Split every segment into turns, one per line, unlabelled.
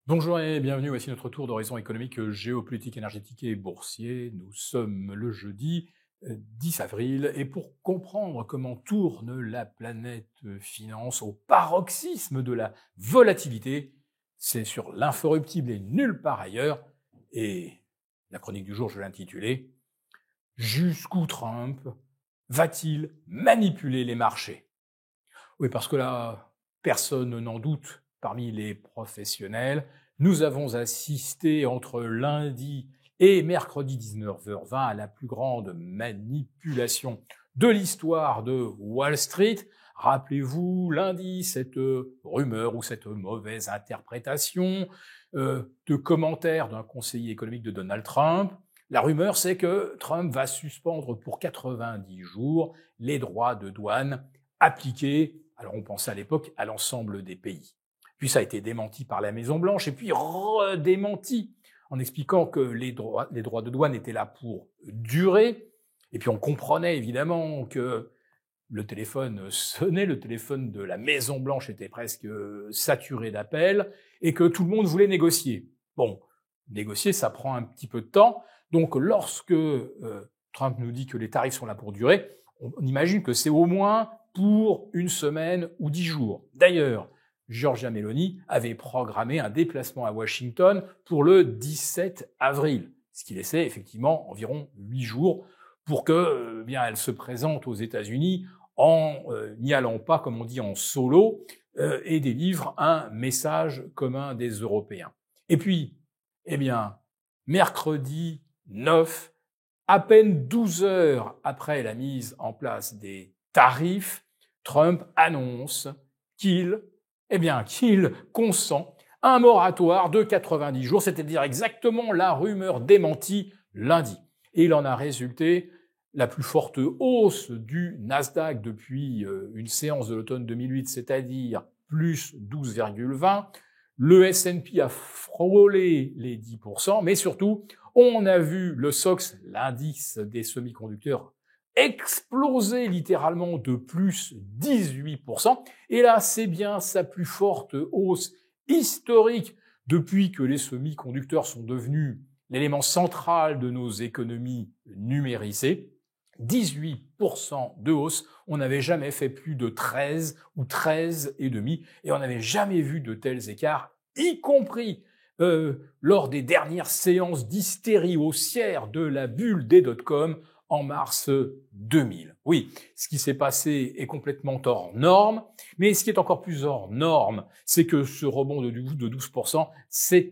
Bonjour et bienvenue, voici notre tour d'horizon économique, géopolitique, énergétique et boursier. Nous sommes le jeudi 10 avril et pour comprendre comment tourne la planète finance au paroxysme de la volatilité, c'est sur l'inforruptible et nulle part ailleurs. Et la chronique du jour, je l'ai intitulée Jusqu'où Trump va-t-il manipuler les marchés? Oui, parce que là, personne n'en doute parmi les professionnels. Nous avons assisté entre lundi et mercredi 19h20 à la plus grande manipulation de l'histoire de Wall Street. Rappelez-vous, lundi, cette rumeur ou cette mauvaise interprétation de commentaires d'un conseiller économique de Donald Trump. La rumeur, c'est que Trump va suspendre pour 90 jours les droits de douane appliqués, alors on pensait à l'époque, à l'ensemble des pays. Puis ça a été démenti par la Maison-Blanche et puis redémenti en expliquant que les droits de douane étaient là pour durer. Et puis on comprenait évidemment que le téléphone sonnait, le téléphone de la Maison-Blanche était presque saturé d'appels et que tout le monde voulait négocier. Bon, négocier, ça prend un petit peu de temps. Donc lorsque Trump nous dit que les tarifs sont là pour durer, on imagine que c'est au moins pour une semaine ou 10 jours. D'ailleurs, Giorgia Meloni avait programmé un déplacement à Washington pour le 17 avril, ce qui laissait effectivement environ 8 jours pour que bien elle se présente aux États-Unis en n'y allant pas, comme on dit, en solo, et délivre un message commun des Européens. Et puis, eh bien, mercredi 9, à peine 12 heures après la mise en place des tarifs, Trump annonce qu'il consent à un moratoire de 90 jours, c'est-à-dire exactement la rumeur démentie lundi. Et il en a résulté la plus forte hausse du Nasdaq depuis une séance de l'automne 2008, c'est-à-dire plus 12,20. Le S&P a frôlé les 10%, mais surtout, on a vu le SOX, l'indice des semi-conducteurs, exploser littéralement de plus 18%. Et là, c'est bien sa plus forte hausse historique depuis que les semi-conducteurs sont devenus l'élément central de nos économies numérisées. 18% de hausse, on n'avait jamais fait plus de 13 ou 13,5 et on n'avait jamais vu de tels écarts, y compris lors des dernières séances d'hystérie haussière de la bulle des dot-com en mars 2000. Oui, ce qui s'est passé est complètement hors norme, mais ce qui est encore plus hors norme, c'est que ce rebond de 12% s'est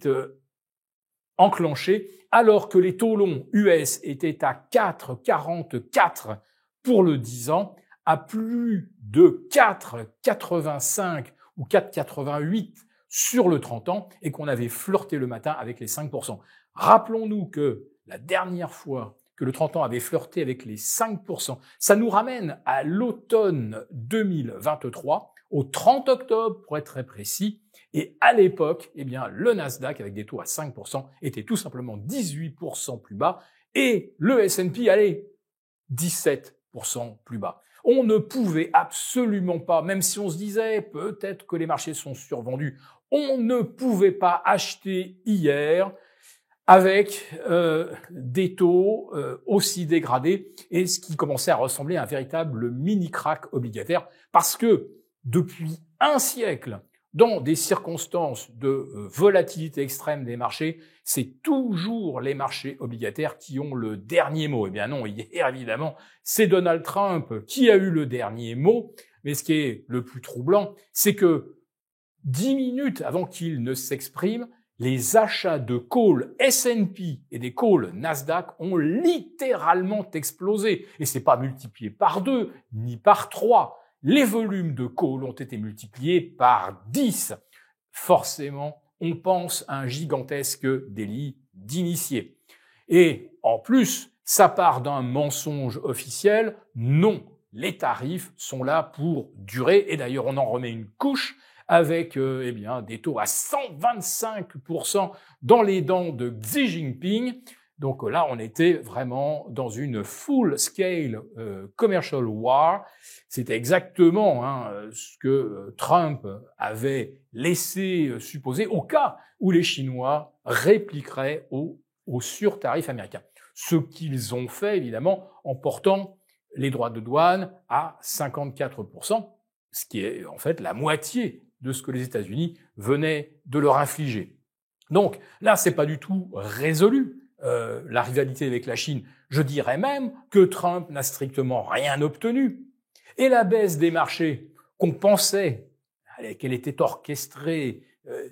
enclenché alors que les taux longs US étaient à 4,44 pour le 10 ans, à plus de 4,85 ou 4,88 sur le 30 ans et qu'on avait flirté le matin avec les 5%. Rappelons-nous que la dernière fois que le 30 ans avait flirté avec les 5%, ça nous ramène à l'automne 2023, au 30 octobre pour être très précis, et à l'époque, eh bien, le Nasdaq, avec des taux à 5%, était tout simplement 18% plus bas, et le S&P, allez, 17% plus bas. On ne pouvait absolument pas, même si on se disait peut-être que les marchés sont survendus, on ne pouvait pas acheter hier avec des taux aussi dégradés et ce qui commençait à ressembler à un véritable mini-crack obligataire parce que depuis un siècle, dans des circonstances de volatilité extrême des marchés, c'est toujours les marchés obligataires qui ont le dernier mot. Eh bien non, hier évidemment, c'est Donald Trump qui a eu le dernier mot, mais ce qui est le plus troublant, c'est que 10 minutes avant qu'il ne s'exprime, les achats de calls S&P et des calls Nasdaq ont littéralement explosé. Et c'est pas multiplié par 2, ni par 3. Les volumes de calls ont été multipliés par 10. Forcément, on pense à un gigantesque délit d'initié. Et en plus, ça part d'un mensonge officiel. Non, les tarifs sont là pour durer. Et d'ailleurs, on en remet une couche avec eh bien, des taux à 125% dans les dents de Xi Jinping. Donc là, on était vraiment dans une full-scale commercial war. C'était exactement ce que Trump avait laissé supposer au cas où les Chinois répliqueraient au surtarif américain. Ce qu'ils ont fait, évidemment, en portant les droits de douane à 54%, ce qui est en fait la moitié de ce que les États-Unis venaient de leur infliger. Donc là, c'est pas du tout résolu. La rivalité avec la Chine, je dirais même que Trump n'a strictement rien obtenu. Et la baisse des marchés qu'on pensait qu'elle était orchestrée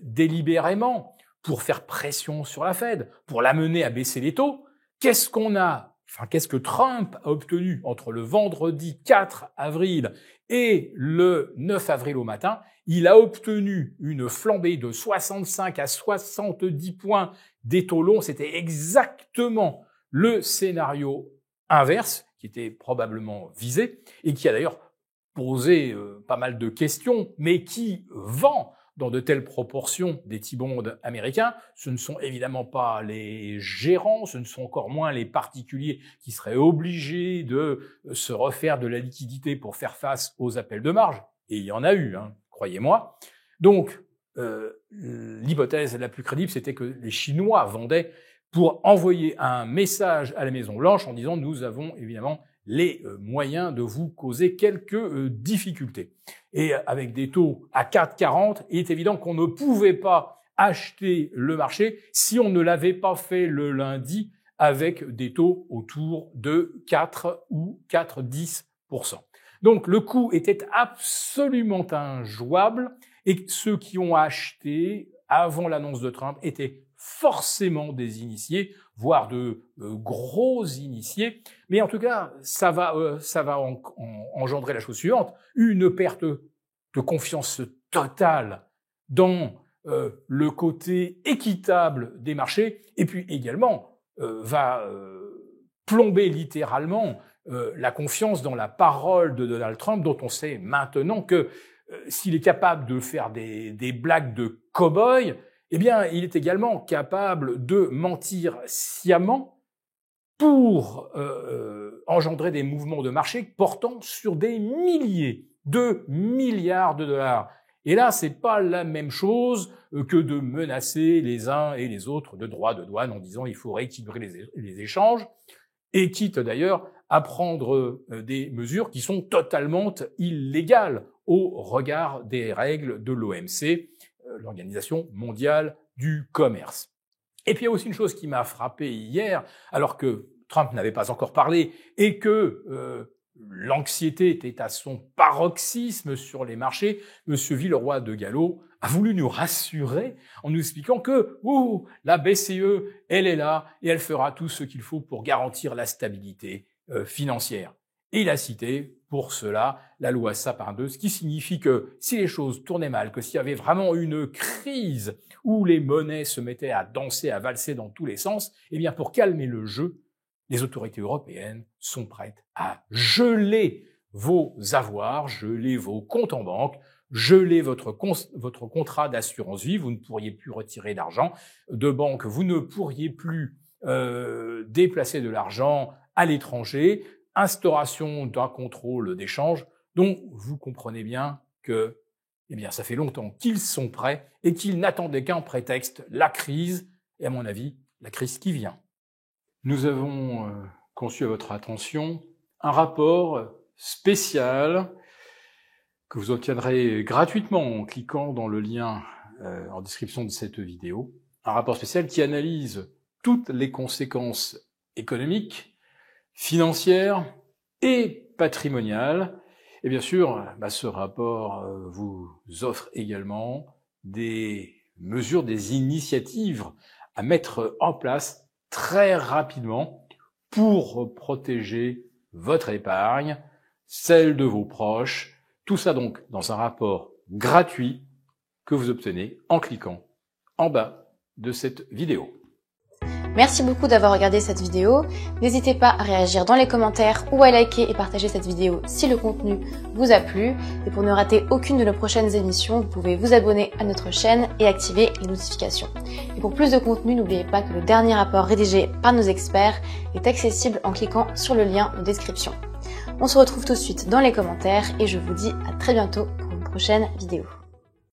délibérément pour faire pression sur la Fed, pour l'amener à baisser les taux, qu'est-ce que Trump a obtenu entre le vendredi 4 avril et le 9 avril au matin? Il a obtenu une flambée de 65 à 70 points des taux longs. C'était exactement le scénario inverse qui était probablement visé et qui a d'ailleurs posé pas mal de questions, mais qui vend dans de telles proportions des T-bonds américains. Ce ne sont évidemment pas les gérants, ce ne sont encore moins les particuliers qui seraient obligés de se refaire de la liquidité pour faire face aux appels de marge. Et il y en a eu, croyez-moi. Donc, l'hypothèse la plus crédible, c'était que les Chinois vendaient pour envoyer un message à la Maison-Blanche en disant « Nous avons évidemment les moyens de vous causer quelques difficultés ». Et avec des taux à 4,40, il est évident qu'on ne pouvait pas acheter le marché si on ne l'avait pas fait le lundi avec des taux autour de 4 ou 4,10%. Donc le coût était absolument injouable et ceux qui ont acheté avant l'annonce de Trump étaient forcément des initiés, voire de gros initiés. Mais en tout cas, ça va engendrer la chose suivante, une perte de confiance totale dans le côté équitable des marchés, et puis également va plomber littéralement la confiance dans la parole de Donald Trump, dont on sait maintenant que s'il est capable de faire des blagues de cow-boy, eh bien, il est également capable de mentir sciemment pour engendrer des mouvements de marché portant sur des milliers de milliards de dollars. Et là, c'est pas la même chose que de menacer les uns et les autres de droits de douane en disant il faut rééquilibrer les échanges, et quitte d'ailleurs à prendre des mesures qui sont totalement illégales au regard des règles de l'OMC, l'Organisation mondiale du commerce. Et puis il y a aussi une chose qui m'a frappé hier, alors que Trump n'avait pas encore parlé et que l'anxiété était à son paroxysme sur les marchés, Monsieur Villeroy de Galhau a voulu nous rassurer en nous expliquant que la BCE, elle est là et elle fera tout ce qu'il faut pour garantir la stabilité financière. Et il a cité pour cela la loi Sapin 2, ce qui signifie que si les choses tournaient mal, que s'il y avait vraiment une crise où les monnaies se mettaient à danser, à valser dans tous les sens, eh bien pour calmer le jeu, les autorités européennes sont prêtes à geler vos avoirs, geler vos comptes en banque, geler votre contrat d'assurance vie. Vous ne pourriez plus retirer d'argent de banque, vous ne pourriez plus déplacer de l'argent à l'étranger, instauration d'un contrôle d'échange. Donc, vous comprenez bien que, ça fait longtemps qu'ils sont prêts et qu'ils n'attendaient qu'un prétexte, la crise, et à mon avis, la crise qui vient. Nous avons conçu à votre attention un rapport spécial que vous obtiendrez gratuitement en cliquant dans le lien en description de cette vidéo. Un rapport spécial qui analyse toutes les conséquences économiques, financières et patrimoniales. Et bien sûr, ce rapport vous offre également des mesures, des initiatives à mettre en place très rapidement pour protéger votre épargne, celle de vos proches. Tout ça donc dans un rapport gratuit que vous obtenez en cliquant en bas de cette vidéo.
Merci beaucoup d'avoir regardé cette vidéo. N'hésitez pas à réagir dans les commentaires ou à liker et partager cette vidéo si le contenu vous a plu. Et pour ne rater aucune de nos prochaines émissions, vous pouvez vous abonner à notre chaîne et activer les notifications. Et pour plus de contenu, n'oubliez pas que le dernier rapport rédigé par nos experts est accessible en cliquant sur le lien de description. On se retrouve tout de suite dans les commentaires et je vous dis à très bientôt pour une prochaine vidéo.